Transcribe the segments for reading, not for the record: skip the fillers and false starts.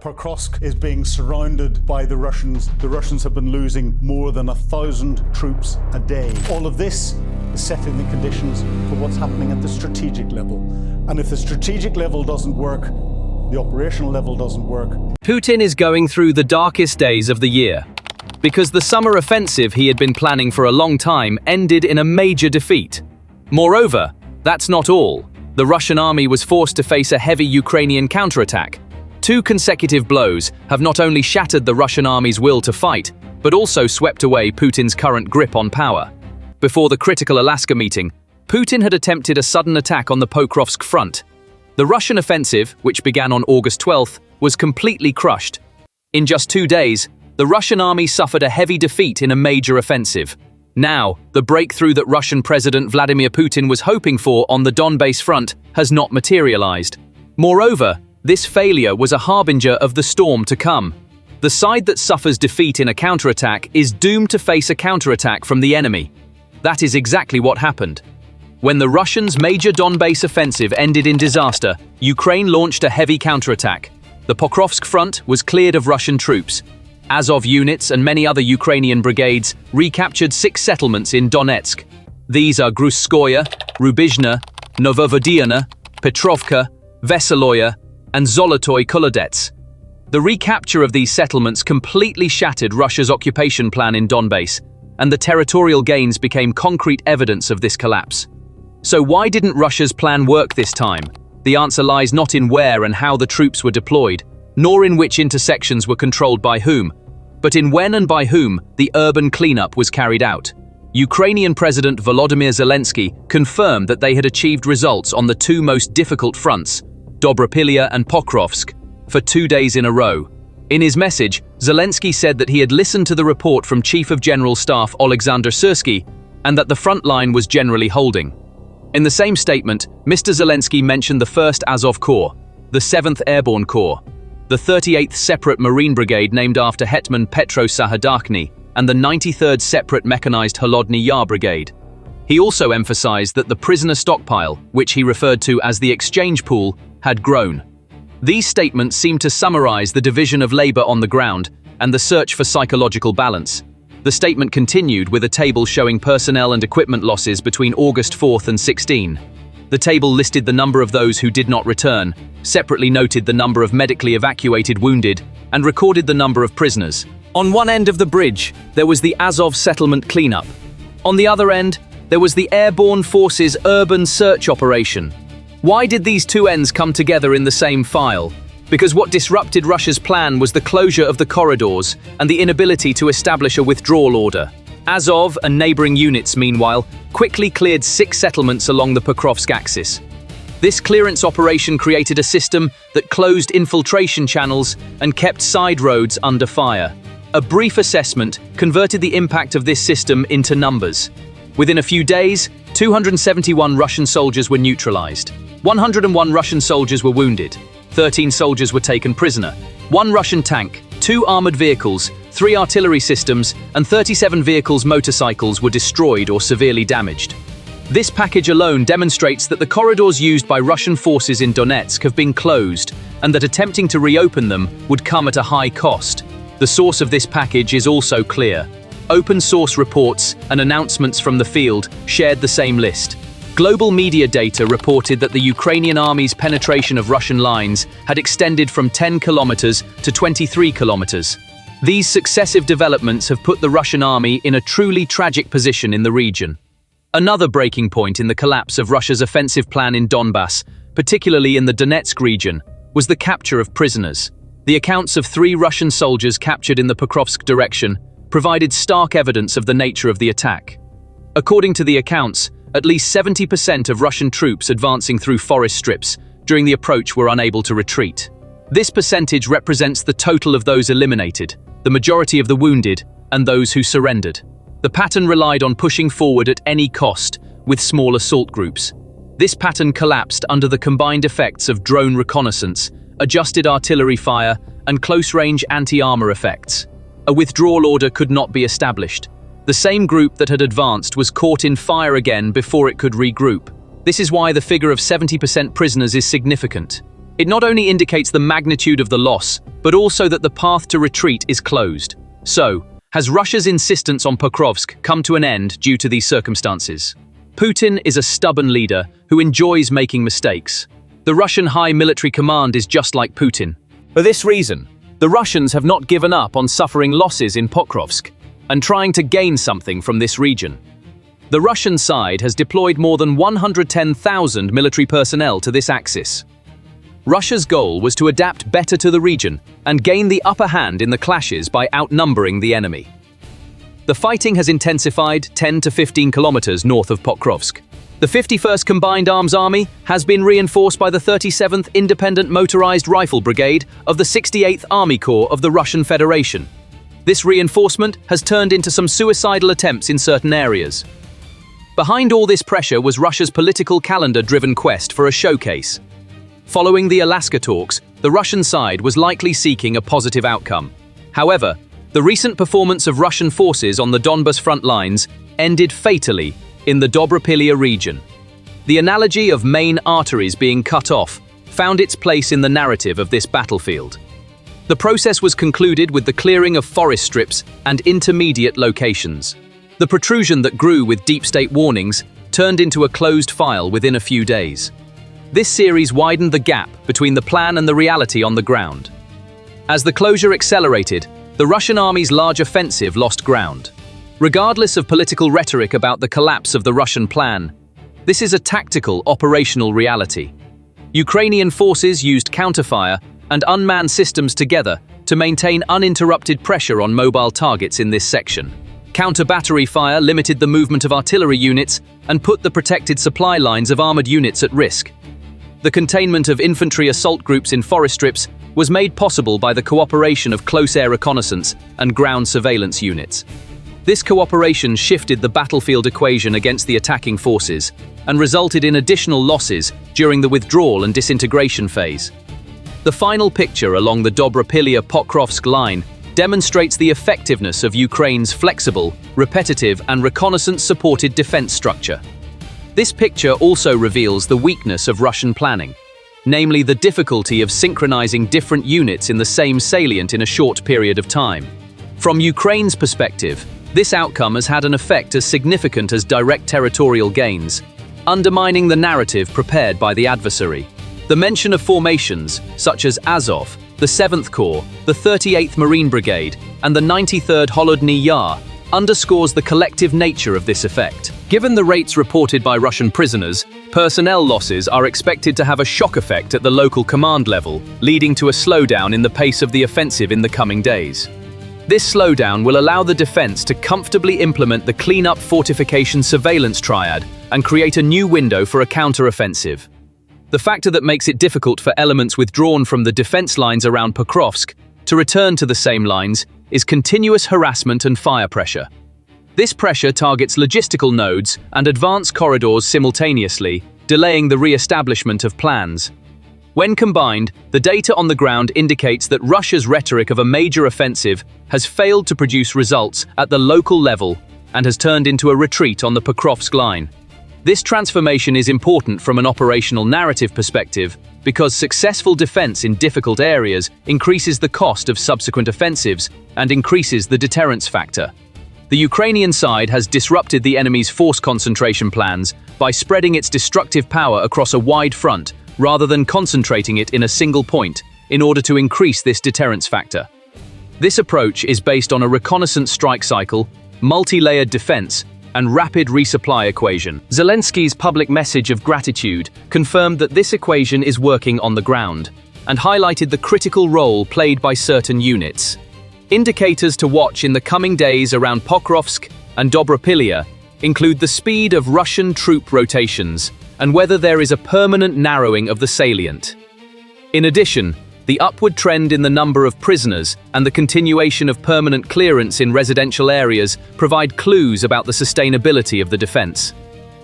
Pokrovsk is being surrounded by the Russians. The Russians have been losing more than 1,000 troops a day. All of this is setting the conditions for what's happening at the strategic level. And if the strategic level doesn't work, the operational level doesn't work. Putin is going through the darkest days of the year, because the summer offensive he had been planning for a long time ended in a major defeat. Moreover, that's not all. The Russian army was forced to face a heavy Ukrainian counterattack. 2 consecutive blows have not only shattered the Russian army's will to fight, but also swept away Putin's current grip on power. Before the critical Alaska meeting, Putin had attempted a sudden attack on the Pokrovsk front. The Russian offensive, which began on August 12th, was completely crushed. In just 2 days, the Russian army suffered a heavy defeat in a major offensive. Now, the breakthrough that Russian President Vladimir Putin was hoping for on the Donbas front has not materialized. Moreover, this failure was a harbinger of the storm to come. The side that suffers defeat in a counterattack is doomed to face a counterattack from the enemy. That is exactly what happened. When the Russians' major Donbas offensive ended in disaster, Ukraine launched a heavy counterattack. The Pokrovsk front was cleared of Russian troops. Azov units and many other Ukrainian brigades recaptured 6 settlements in Donetsk. These are Hruzke, Rubizhne, Novovodyane, Petrivka, Vesele, and Zolotyi Kolodyaz. The recapture of these settlements completely shattered Russia's occupation plan in Donbas, and the territorial gains became concrete evidence of this collapse. So why didn't Russia's plan work this time? The answer lies not in where and how the troops were deployed, nor in which intersections were controlled by whom, but in when and by whom the urban cleanup was carried out. Ukrainian President Volodymyr Zelensky confirmed that they had achieved results on the 2 most difficult fronts, Dobropillia and Pokrovsk, for 2 days in a row. In his message, Zelensky said that he had listened to the report from Chief of General Staff Alexander Syrski and that the front line was generally holding. In the same statement, Mr. Zelensky mentioned the 1st Azov Corps, the 7th Airborne Corps, the 38th Separate Marine Brigade named after Hetman Petro Sahadarkny, and the 93rd Separate Mechanized Holodny Yar Brigade. He also emphasized that the prisoner stockpile, which he referred to as the exchange pool, had grown. These statements seem to summarize the division of labor on the ground and the search for psychological balance. The statement continued with a table showing personnel and equipment losses between August 4th and 16. The table listed the number of those who did not return, separately noted the number of medically evacuated wounded, and recorded the number of prisoners. On one end of the bridge, there was the Azov settlement cleanup. On the other end, there was the Airborne Forces urban search operation. Why did these 2 ends come together in the same file? Because what disrupted Russia's plan was the closure of the corridors and the inability to establish a withdrawal order. Azov and neighboring units, meanwhile, quickly cleared 6 settlements along the Pokrovsk axis. This clearance operation created a system that closed infiltration channels and kept side roads under fire. A brief assessment converted the impact of this system into numbers. Within a few days, 271 Russian soldiers were neutralized. 101 Russian soldiers were wounded. 13 soldiers were taken prisoner. 1 Russian tank, 2 armored vehicles, 3 artillery systems, and 37 vehicles motorcycles were destroyed or severely damaged. This package alone demonstrates that the corridors used by Russian forces in Donetsk have been closed, and that attempting to reopen them would come at a high cost. The source of this package is also clear. Open source reports and announcements from the field shared the same list. Global media data reported that the Ukrainian army's penetration of Russian lines had extended from 10 kilometers to 23 kilometers. These successive developments have put the Russian army in a truly tragic position in the region. Another breaking point in the collapse of Russia's offensive plan in Donbas, particularly in the Donetsk region, was the capture of prisoners. The accounts of 3 Russian soldiers captured in the Pokrovsk direction provided stark evidence of the nature of the attack. According to the accounts, at least 70% of Russian troops advancing through forest strips during the approach were unable to retreat. This percentage represents the total of those eliminated, the majority of the wounded, and those who surrendered. The pattern relied on pushing forward at any cost, with small assault groups. This pattern collapsed under the combined effects of drone reconnaissance, adjusted artillery fire, and close-range anti-armor effects. A withdrawal order could not be established. The same group that had advanced was caught in fire again before it could regroup. This is why the figure of 70% prisoners is significant. It not only indicates the magnitude of the loss, but also that the path to retreat is closed. So, has Russia's insistence on Pokrovsk come to an end due to these circumstances? Putin is a stubborn leader who enjoys making mistakes. The Russian High Military Command is just like Putin. For this reason, the Russians have not given up on suffering losses in Pokrovsk and trying to gain something from this region. The Russian side has deployed more than 110,000 military personnel to this axis. Russia's goal was to adapt better to the region and gain the upper hand in the clashes by outnumbering the enemy. The fighting has intensified 10 to 15 kilometers north of Pokrovsk. The 51st Combined Arms Army has been reinforced by the 37th Independent Motorized Rifle Brigade of the 68th Army Corps of the Russian Federation. This reinforcement has turned into some suicidal attempts in certain areas. Behind all this pressure was Russia's political calendar-driven quest for a showcase. Following the Alaska talks, the Russian side was likely seeking a positive outcome. However, the recent performance of Russian forces on the Donbas front lines ended fatally in the Dobropillia region. The analogy of main arteries being cut off found its place in the narrative of this battlefield. The process was concluded with the clearing of forest strips and intermediate locations. The protrusion that grew with deep state warnings turned into a closed file within a few days. This series widened the gap between the plan and the reality on the ground. As the closure accelerated, the Russian army's large offensive lost ground. Regardless of political rhetoric about the collapse of the Russian plan, this is a tactical, operational reality. Ukrainian forces used counterfire and unmanned systems together to maintain uninterrupted pressure on mobile targets in this section. Counter-battery fire limited the movement of artillery units and put the protected supply lines of armored units at risk. The containment of infantry assault groups in forest strips was made possible by the cooperation of close air reconnaissance and ground surveillance units. This cooperation shifted the battlefield equation against the attacking forces and resulted in additional losses during the withdrawal and disintegration phase. The final picture along the Dobropillia-Pokrovsk line demonstrates the effectiveness of Ukraine's flexible, repetitive, and reconnaissance-supported defense structure. This picture also reveals the weakness of Russian planning, namely the difficulty of synchronizing different units in the same salient in a short period of time. From Ukraine's perspective, this outcome has had an effect as significant as direct territorial gains, undermining the narrative prepared by the adversary. The mention of formations, such as Azov, the 7th Corps, the 38th Marine Brigade, and the 93rd Holodny Yar, underscores the collective nature of this effect. Given the rates reported by Russian prisoners, personnel losses are expected to have a shock effect at the local command level, leading to a slowdown in the pace of the offensive in the coming days. This slowdown will allow the defense to comfortably implement the clean-up fortification surveillance triad and create a new window for a counteroffensive. The factor that makes it difficult for elements withdrawn from the defense lines around Pokrovsk to return to the same lines is continuous harassment and fire pressure. This pressure targets logistical nodes and advance corridors simultaneously, delaying the re-establishment of plans. When combined, the data on the ground indicates that Russia's rhetoric of a major offensive has failed to produce results at the local level and has turned into a retreat on the Pokrovsk line. This transformation is important from an operational narrative perspective because successful defense in difficult areas increases the cost of subsequent offensives and increases the deterrence factor. The Ukrainian side has disrupted the enemy's force concentration plans by spreading its destructive power across a wide front rather than concentrating it in a single point in order to increase this deterrence factor. This approach is based on a reconnaissance strike cycle, multi-layered defense, and rapid resupply equation. Zelensky's public message of gratitude confirmed that this equation is working on the ground and highlighted the critical role played by certain units. Indicators to watch in the coming days around Pokrovsk and Dobropillia include the speed of Russian troop rotations and whether there is a permanent narrowing of the salient. In addition, the upward trend in the number of prisoners and the continuation of permanent clearance in residential areas provide clues about the sustainability of the defense.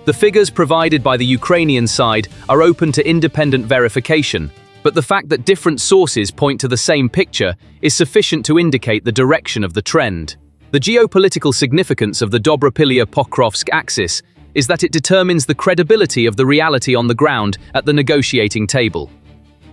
The figures provided by the Ukrainian side are open to independent verification, but the fact that different sources point to the same picture is sufficient to indicate the direction of the trend. The geopolitical significance of the Dobropillia-Pokrovsk axis is that it determines the credibility of the reality on the ground at the negotiating table.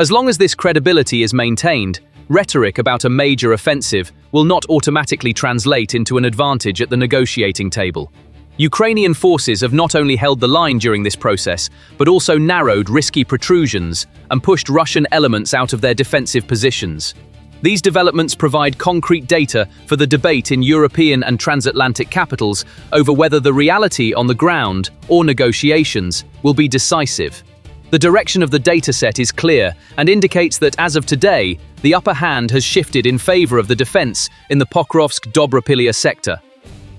As long as this credibility is maintained, rhetoric about a major offensive will not automatically translate into an advantage at the negotiating table. Ukrainian forces have not only held the line during this process, but also narrowed risky protrusions and pushed Russian elements out of their defensive positions. These developments provide concrete data for the debate in European and transatlantic capitals over whether the reality on the ground or negotiations will be decisive. The direction of the dataset is clear and indicates that as of today, the upper hand has shifted in favor of the defense in the Pokrovsk-Dobropillia sector.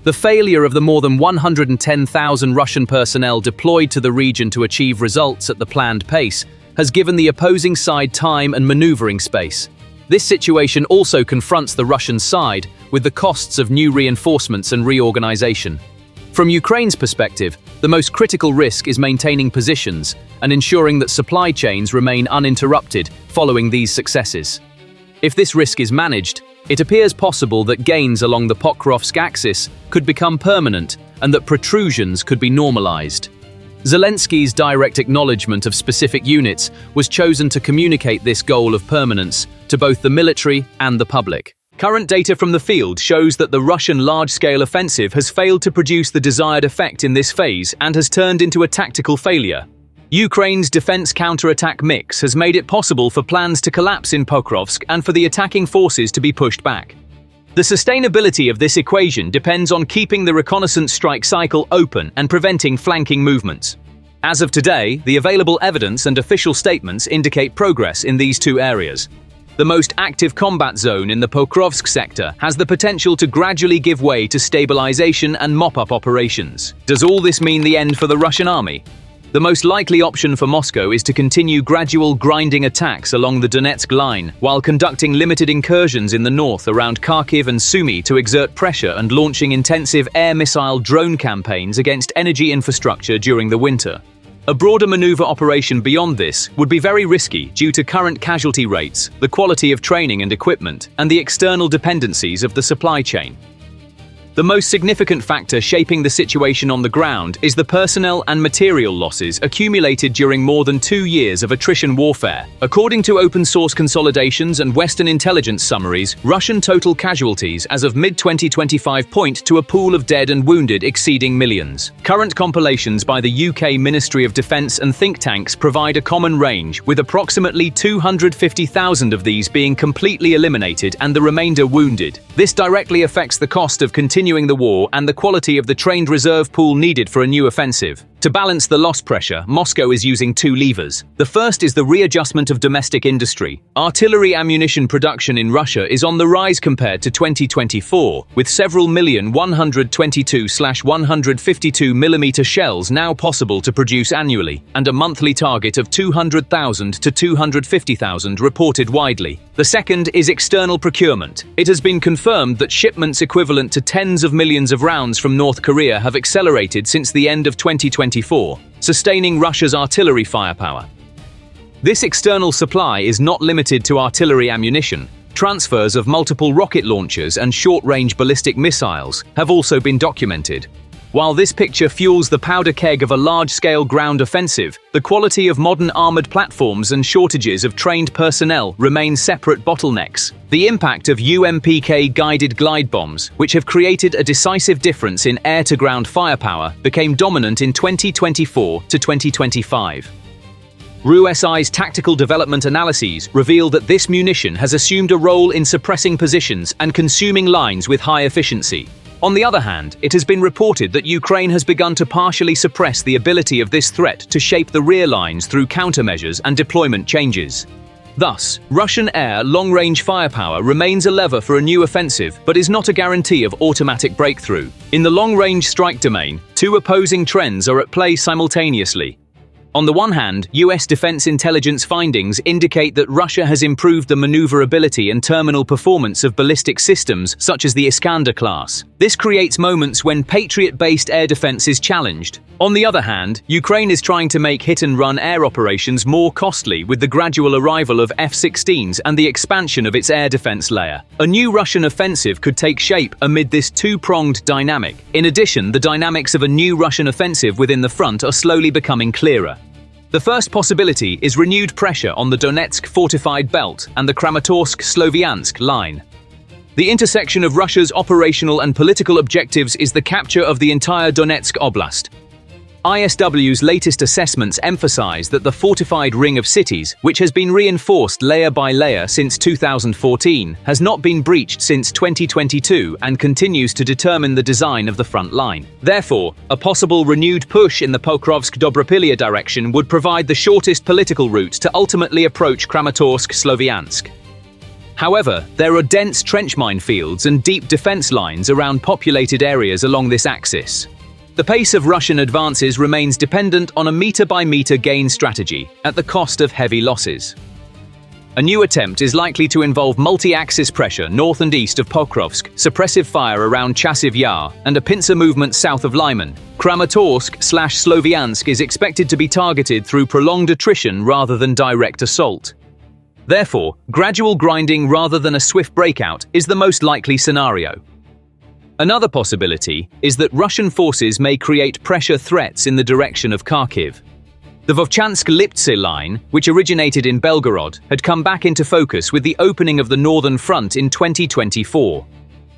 The failure of the more than 110,000 Russian personnel deployed to the region to achieve results at the planned pace has given the opposing side time and maneuvering space. This situation also confronts the Russian side with the costs of new reinforcements and reorganization. From Ukraine's perspective, the most critical risk is maintaining positions and ensuring that supply chains remain uninterrupted following these successes. If this risk is managed, it appears possible that gains along the Pokrovsk axis could become permanent and that protrusions could be normalized. Zelensky's direct acknowledgement of specific units was chosen to communicate this goal of permanence to both the military and the public. Current data from the field shows that the Russian large-scale offensive has failed to produce the desired effect in this phase and has turned into a tactical failure. Ukraine's defense counterattack mix has made it possible for plans to collapse in Pokrovsk and for the attacking forces to be pushed back. The sustainability of this equation depends on keeping the reconnaissance strike cycle open and preventing flanking movements. As of today, the available evidence and official statements indicate progress in these two areas. The most active combat zone in the Pokrovsk sector has the potential to gradually give way to stabilization and mop-up operations. Does all this mean the end for the Russian army? The most likely option for Moscow is to continue gradual grinding attacks along the Donetsk line, while conducting limited incursions in the north around Kharkiv and Sumy to exert pressure and launching intensive air missile drone campaigns against energy infrastructure during the winter. A broader maneuver operation beyond this would be very risky due to current casualty rates, the quality of training and equipment, and the external dependencies of the supply chain. The most significant factor shaping the situation on the ground is the personnel and material losses accumulated during more than 2 years of attrition warfare. According to open-source consolidations and Western intelligence summaries, Russian total casualties as of mid-2025 point to a pool of dead and wounded exceeding millions. Current compilations by the UK Ministry of Defence and think tanks provide a common range, with approximately 250,000 of these being completely eliminated and the remainder wounded. This directly affects the cost of continuing the war and the quality of the trained reserve pool needed for a new offensive. To balance the loss pressure, Moscow is using two levers. The first is the readjustment of domestic industry. Artillery ammunition production in Russia is on the rise compared to 2024, with several million 122/152mm shells now possible to produce annually, and a monthly target of 200,000 to 250,000 reported widely. The second is external procurement. It has been confirmed that shipments equivalent to tens of millions of rounds from North Korea have accelerated since the end of 2024, sustaining Russia's artillery firepower. This external supply is not limited to artillery ammunition. Transfers of multiple rocket launchers and short-range ballistic missiles have also been documented. While this picture fuels the powder keg of a large-scale ground offensive, the quality of modern armored platforms and shortages of trained personnel remain separate bottlenecks. The impact of UMPK-guided glide bombs, which have created a decisive difference in air-to-ground firepower, became dominant in 2024 to 2025. RUSI's tactical development analyses reveal that this munition has assumed a role in suppressing positions and consuming lines with high efficiency. On the other hand, it has been reported that Ukraine has begun to partially suppress the ability of this threat to shape the rear lines through countermeasures and deployment changes. Thus, Russian air long-range firepower remains a lever for a new offensive, but is not a guarantee of automatic breakthrough. In the long-range strike domain, two opposing trends are at play simultaneously. On the one hand, US defense intelligence findings indicate that Russia has improved the maneuverability and terminal performance of ballistic systems such as the Iskander class. This creates moments when Patriot-based air defense is challenged. On the other hand, Ukraine is trying to make hit-and-run air operations more costly with the gradual arrival of F-16s and the expansion of its air defense layer. A new Russian offensive could take shape amid this two-pronged dynamic. In addition, the dynamics of a new Russian offensive within the front are slowly becoming clearer. The first possibility is renewed pressure on the Donetsk fortified belt and the Kramatorsk-Sloviansk line. The intersection of Russia's operational and political objectives is the capture of the entire Donetsk Oblast. ISW's latest assessments emphasize that the fortified ring of cities, which has been reinforced layer by layer since 2014, has not been breached since 2022 and continues to determine the design of the front line. Therefore, a possible renewed push in the Pokrovsk-Dobropillia direction would provide the shortest political route to ultimately approach Kramatorsk-Sloviansk. However, there are dense trench minefields and deep defense lines around populated areas along this axis. The pace of Russian advances remains dependent on a meter-by-meter gain strategy, at the cost of heavy losses. A new attempt is likely to involve multi-axis pressure north and east of Pokrovsk, suppressive fire around Chasiv Yar, and a pincer movement south of Lyman. Kramatorsk/Sloviansk is expected to be targeted through prolonged attrition rather than direct assault. Therefore, gradual grinding rather than a swift breakout is the most likely scenario. Another possibility is that Russian forces may create pressure threats in the direction of Kharkiv. The Vovchansk-Liptse line, which originated in Belgorod, had come back into focus with the opening of the Northern Front in 2024.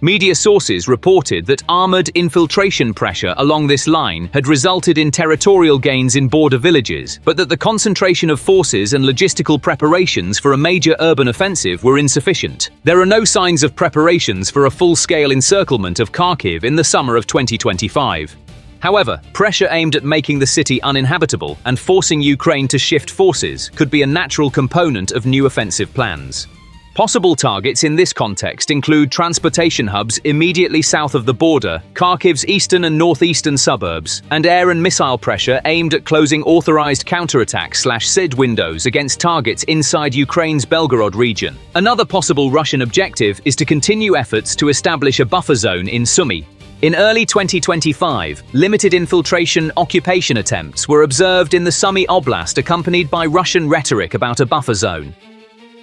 Media sources reported that armored infiltration pressure along this line had resulted in territorial gains in border villages, but that the concentration of forces and logistical preparations for a major urban offensive were insufficient. There are no signs of preparations for a full-scale encirclement of Kharkiv in the summer of 2025. However, pressure aimed at making the city uninhabitable and forcing Ukraine to shift forces could be a natural component of new offensive plans. Possible targets in this context include transportation hubs immediately south of the border, Kharkiv's eastern and northeastern suburbs, and air and missile pressure aimed at closing authorized counterattack/SID windows against targets inside Ukraine's Belgorod region. Another possible Russian objective is to continue efforts to establish a buffer zone in Sumy. In early 2025, limited infiltration occupation attempts were observed in the Sumy Oblast, accompanied by Russian rhetoric about a buffer zone.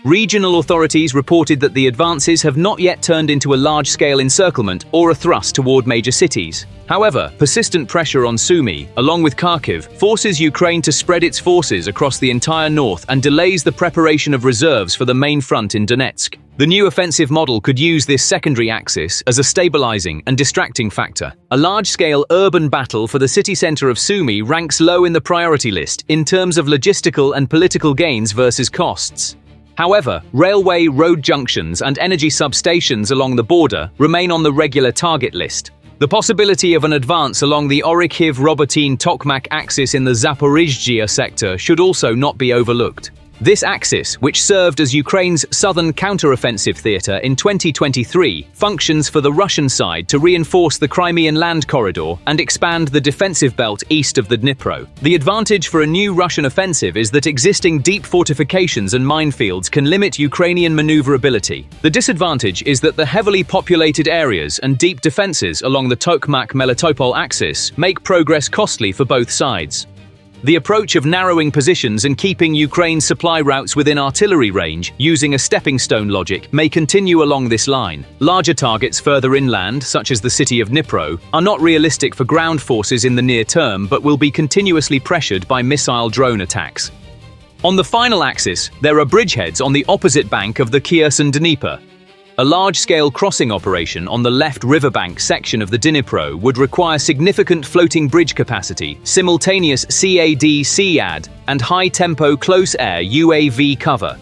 Regional authorities reported that the advances have not yet turned into a large-scale encirclement or a thrust toward major cities. However, persistent pressure on Sumy, along with Kharkiv, forces Ukraine to spread its forces across the entire north and delays the preparation of reserves for the main front in Donetsk. The new offensive model could use this secondary axis as a stabilizing and distracting factor. A large-scale urban battle for the city center of Sumy ranks low in the priority list in terms of logistical and political gains versus costs. However, railway, road junctions and energy substations along the border remain on the regular target list. The possibility of an advance along the Orikhiv-Robotyne-Tokmak axis in the Zaporizhzhia sector should also not be overlooked. This axis, which served as Ukraine's southern counteroffensive theater in 2023, functions for the Russian side to reinforce the Crimean land corridor and expand the defensive belt east of the Dnipro. The advantage for a new Russian offensive is that existing deep fortifications and minefields can limit Ukrainian maneuverability. The disadvantage is that the heavily populated areas and deep defenses along the Tokmak-Melitopol axis make progress costly for both sides. The approach of narrowing positions and keeping Ukraine's supply routes within artillery range, using a stepping stone logic, may continue along this line. Larger targets further inland, such as the city of Dnipro, are not realistic for ground forces in the near term but will be continuously pressured by missile drone attacks. On the final axis, there are bridgeheads on the opposite bank of the Kherson Dnieper. A large-scale crossing operation on the left riverbank section of the Dnipro would require significant floating bridge capacity, simultaneous CAD/CAD, and high-tempo close-air UAV cover.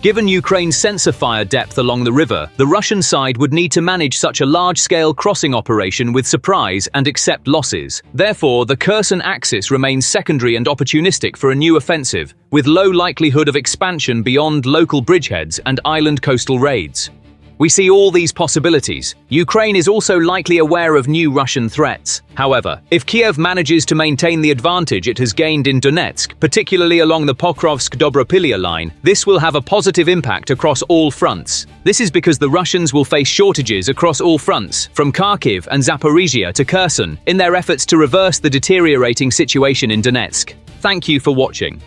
Given Ukraine's sensor fire depth along the river, the Russian side would need to manage such a large-scale crossing operation with surprise and accept losses. Therefore, the Kherson axis remains secondary and opportunistic for a new offensive, with low likelihood of expansion beyond local bridgeheads and island coastal raids. We see all these possibilities. Ukraine is also likely aware of new Russian threats. However, if Kyiv manages to maintain the advantage it has gained in Donetsk, particularly along the Pokrovsk-Dobropillia line, this will have a positive impact across all fronts. This is because the Russians will face shortages across all fronts, from Kharkiv and Zaporizhzhia to Kherson, in their efforts to reverse the deteriorating situation in Donetsk. Thank you for watching.